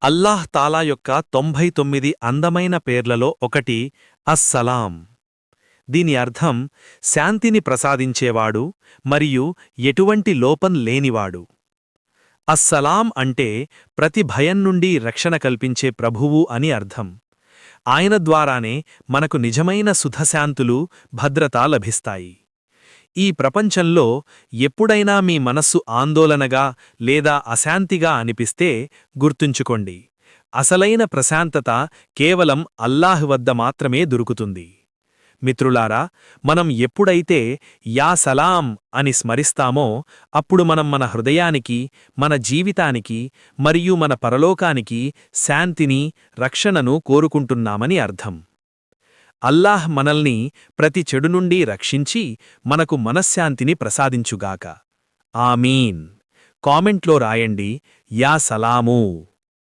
అల్లాహ్ తాలా యొక్క 99 అందమైన పేర్లలో ఒకటి అస్సలాం. దీని అర్థం శాంతిని ప్రసాదించేవాడు మరియు ఎటువంటి లోపం లేనివాడు. అస్సలాం అంటే ప్రతి భయం నుండి రక్షణ కల్పించే ప్రభువు అని అర్థం. ఆయన ద్వారానే మనకు నిజమైన సుఖశాంతులు, భద్రత లభిస్తాయి. ఈ ప్రపంచంలో ఎప్పుడైనా మీ మనస్సు ఆందోళనగా లేదా అశాంతిగా అనిపిస్తే గుర్తుంచుకోండి, అసలైన ప్రశాంతత కేవలం అల్లాహ్ వద్ద మాత్రమే దొరుకుతుంది. మిత్రులారా, మనం ఎప్పుడైతే యా సలాం అని స్మరిస్తామో అప్పుడు మనం మన హృదయానికి, మన జీవితానికి మరియు మన పరలోకానికి శాంతిని, రక్షణను కోరుకుంటున్నామని అర్థం. అల్లాహ్ మనల్ని ప్రతి చెడు నుండి రక్షించి మనకు మనశ్శాంతిని ప్రసాదించుగాక. ఆమీన్. కామెంట్లో రాయండి, యా సలామూ.